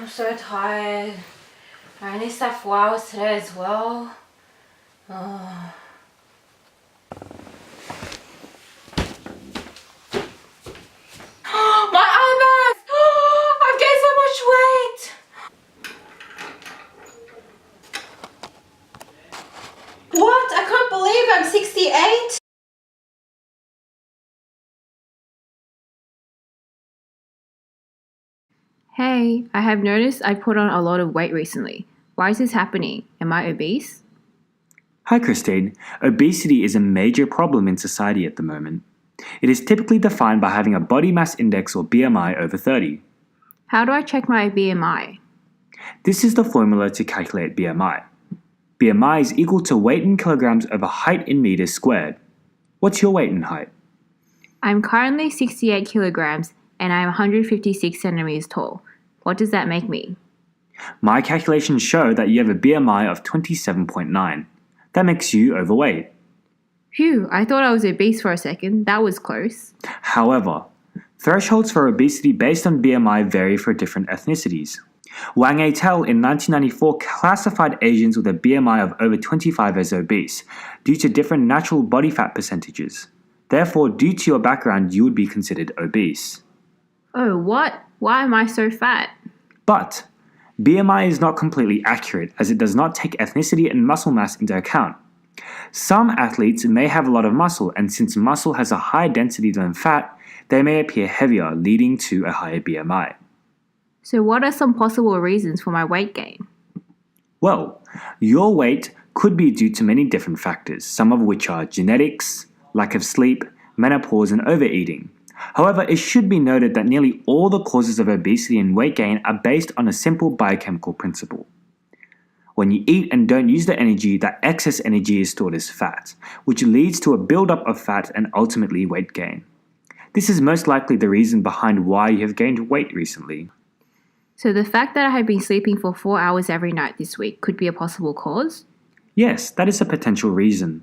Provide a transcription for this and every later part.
I'm so tired. I only slept 4 hours today as well. Oh. My eye bags! I've gained so much weight! What? I can't believe I'm 68! Hey, I have noticed I've put on a lot of weight recently. Why is this happening? Am I obese? Hi Christine. Obesity is a major problem in society at the moment. It is typically defined by having a body mass index or BMI over 30. How do I check my BMI? This is the formula to calculate BMI. BMI is equal to weight in kilograms over height in meters squared. What's your weight and height? I'm currently 68 kilograms and I'm 156 centimeters tall. What does that make me? My calculations show that you have a BMI of 27.9. That makes you overweight. Phew, I thought I was obese for a second. That was close. However, thresholds for obesity based on BMI vary for different ethnicities. Wang et al. In 1994 classified Asians with a BMI of over 25 as obese due to different natural body fat percentages. Therefore, due to your background, you would be considered obese. Oh, what? Why am I so fat? But BMI is not completely accurate as it does not take ethnicity and muscle mass into account. Some athletes may have a lot of muscle, and since muscle has a higher density than fat, they may appear heavier, leading to a higher BMI. So what are some possible reasons for my weight gain? Well, your weight could be due to many different factors, some of which are genetics, lack of sleep, menopause, and overeating. However, it should be noted that nearly all the causes of obesity and weight gain are based on a simple biochemical principle. When you eat and don't use the energy, that excess energy is stored as fat, which leads to a buildup of fat and ultimately weight gain. This is most likely the reason behind why you have gained weight recently. So the fact that I have been sleeping for 4 hours every night this week could be a possible cause? Yes, that is a potential reason.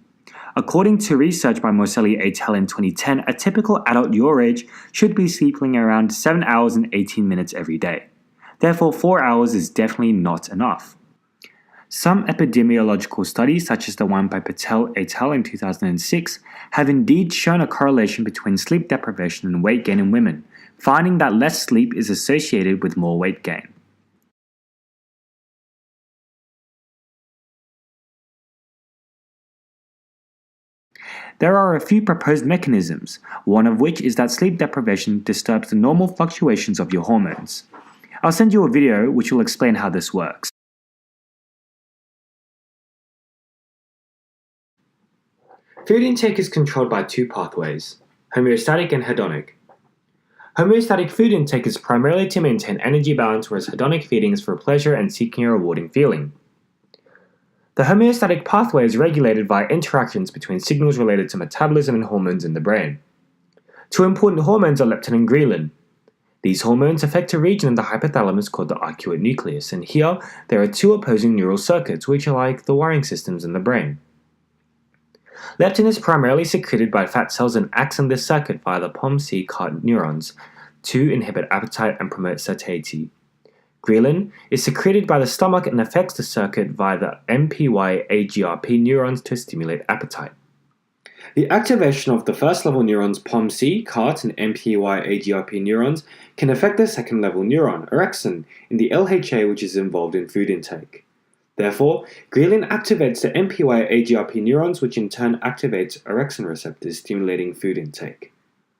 According to research by Morcelli et al. In 2010, a typical adult your age should be sleeping around 7 hours and 18 minutes every day. Therefore, 4 hours is definitely not enough. Some epidemiological studies, such as the one by Patel et al. In 2006, have indeed shown a correlation between sleep deprivation and weight gain in women, finding that less sleep is associated with more weight gain. There are a few proposed mechanisms, one of which is that sleep deprivation disturbs the normal fluctuations of your hormones. I'll send you a video which will explain how this works. Food intake is controlled by two pathways, homeostatic and hedonic. Homeostatic food intake is primarily to maintain energy balance, whereas hedonic feeding is for pleasure and seeking a rewarding feeling. The homeostatic pathway is regulated via interactions between signals related to metabolism and hormones in the brain. Two important hormones are leptin and ghrelin. These hormones affect a region in the hypothalamus called the arcuate nucleus, and here there are two opposing neural circuits which are like the wiring systems in the brain. Leptin is primarily secreted by fat cells and acts on this circuit via the POMC-CART neurons to inhibit appetite and promote satiety. Ghrelin is secreted by the stomach and affects the circuit via the MPY-AGRP neurons to stimulate appetite. The activation of the first-level neurons POMC, CART, and MPY-AGRP neurons can affect the second-level neuron, orexin, in the LHA, which is involved in food intake. Therefore, ghrelin activates the MPY-AGRP neurons, which in turn activates orexin receptors, stimulating food intake.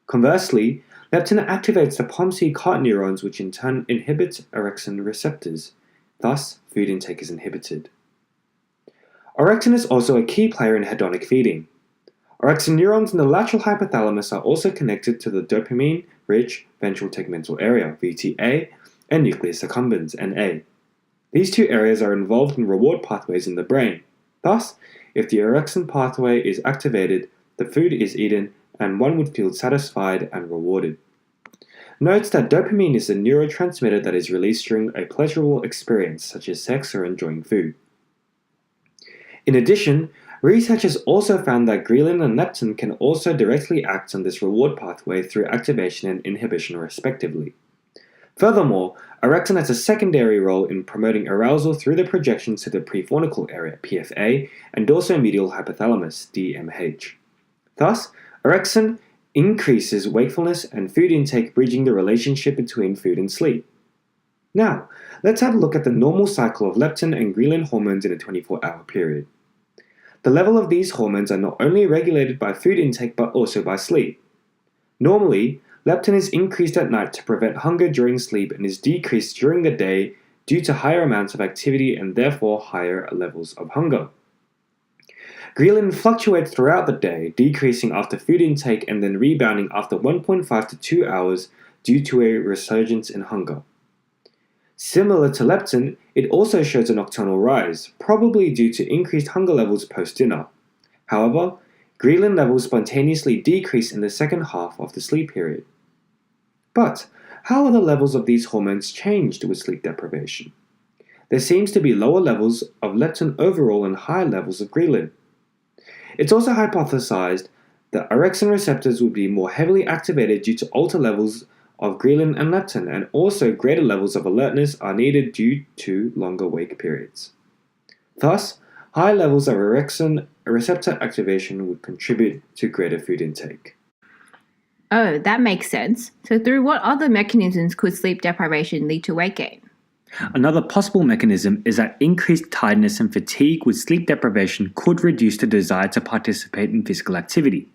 Conversely, leptin activates the POMC-CART neurons, which in turn inhibits orexin receptors. Thus, food intake is inhibited. Orexin is also a key player in hedonic feeding. Orexin neurons in the lateral hypothalamus are also connected to the dopamine-rich ventral tegmental area, VTA, and nucleus accumbens, NA. These two areas are involved in reward pathways in the brain. Thus, if the orexin pathway is activated, the food is eaten, and one would feel satisfied and rewarded. Note that dopamine is a neurotransmitter that is released during a pleasurable experience, such as sex or enjoying food. In addition, researchers also found that ghrelin and leptin can also directly act on this reward pathway through activation and inhibition respectively. Furthermore, Orexin has a secondary role in promoting arousal through the projections to the prefrontal area, PFA, and dorsomedial hypothalamus, DMH. Thus, orexin increases wakefulness and food intake, bridging the relationship between food and sleep. Now, let's have a look at the normal cycle of leptin and ghrelin hormones in a 24-hour period. The level of these hormones are not only regulated by food intake but also by sleep. Normally, leptin is increased at night to prevent hunger during sleep and is decreased during the day due to higher amounts of activity and therefore higher levels of hunger. Ghrelin fluctuates throughout the day, decreasing after food intake and then rebounding after 1.5 to 2 hours due to a resurgence in hunger. Similar to leptin, it also shows a nocturnal rise, probably due to increased hunger levels post-dinner. However, ghrelin levels spontaneously decrease in the second half of the sleep period. But how are the levels of these hormones changed with sleep deprivation? There seems to be lower levels of leptin overall and high levels of ghrelin. It's also hypothesized that orexin receptors would be more heavily activated due to altered levels of ghrelin and leptin, and also greater levels of alertness are needed due to longer wake periods. Thus, high levels of orexin receptor activation would contribute to greater food intake. Oh, that makes sense. So through what other mechanisms could sleep deprivation lead to weight gain? Another possible mechanism is that increased tiredness and fatigue with sleep deprivation could reduce the desire to participate in physical activity.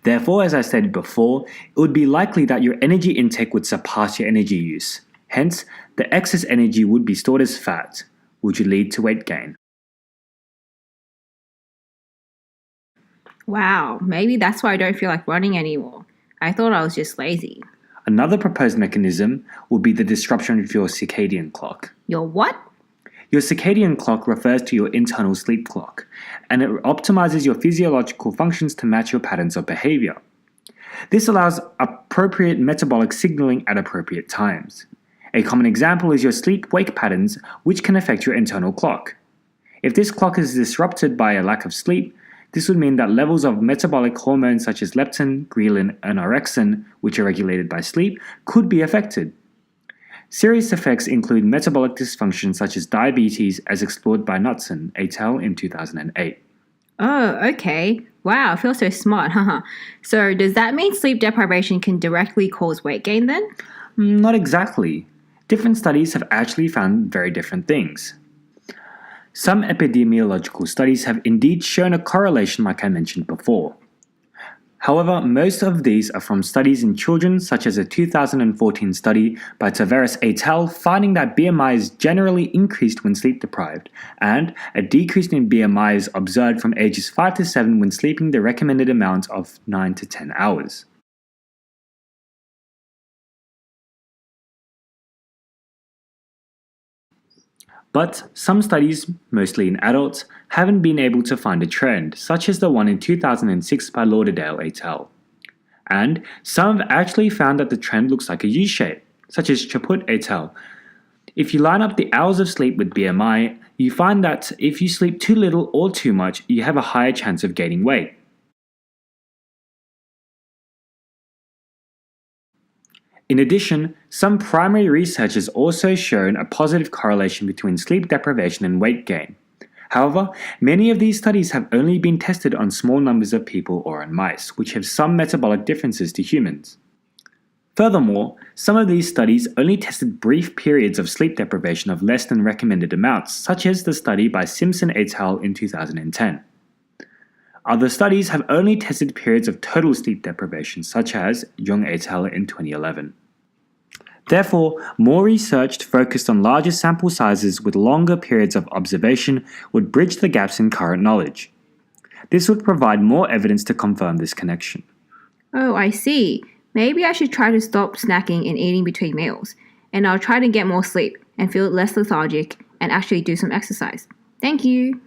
Therefore, as I stated before, it would be likely that your energy intake would surpass your energy use. Hence, the excess energy would be stored as fat, which would lead to weight gain. Wow, maybe that's why I don't feel like running anymore. I thought I was just lazy. Another proposed mechanism would be the disruption of your circadian clock. Your what? Your circadian clock refers to your internal sleep clock, and it optimizes your physiological functions to match your patterns of behavior. This allows appropriate metabolic signaling at appropriate times. A common example is your sleep-wake patterns, which can affect your internal clock. If this clock is disrupted by a lack of sleep, this would mean that levels of metabolic hormones such as leptin, ghrelin, and orexin, which are regulated by sleep, could be affected. Serious effects include metabolic dysfunction such as diabetes, as explored by Knudsen et al. In 2008. Oh, okay. Wow, I feel so smart, haha. So does that mean sleep deprivation can directly cause weight gain then? Not exactly. Different studies have actually found very different things. Some epidemiological studies have indeed shown a correlation like I mentioned before. However, most of these are from studies in children, such as a 2014 study by Tavares et al. Finding that BMI is generally increased when sleep deprived, and a decrease in BMI is observed from ages 5 to 7 when sleeping the recommended amount of 9 to 10 hours. But some studies, mostly in adults, haven't been able to find a trend, such as the one in 2006 by Lauderdale et al. And some have actually found that the trend looks like a U-shape, such as Chaput et al. If you line up the hours of sleep with BMI, you find that if you sleep too little or too much, you have a higher chance of gaining weight. In addition, some primary research has also shown a positive correlation between sleep deprivation and weight gain. However, many of these studies have only been tested on small numbers of people or on mice, which have some metabolic differences to humans. Furthermore, some of these studies only tested brief periods of sleep deprivation of less than recommended amounts, such as the study by Simpson et al. In 2010. Other studies have only tested periods of total sleep deprivation, such as Young et al. In 2011. Therefore, more research focused on larger sample sizes with longer periods of observation would bridge the gaps in current knowledge. This would provide more evidence to confirm this connection. Oh, I see. Maybe I should try to stop snacking and eating between meals, and I'll try to get more sleep and feel less lethargic and actually do some exercise. Thank you.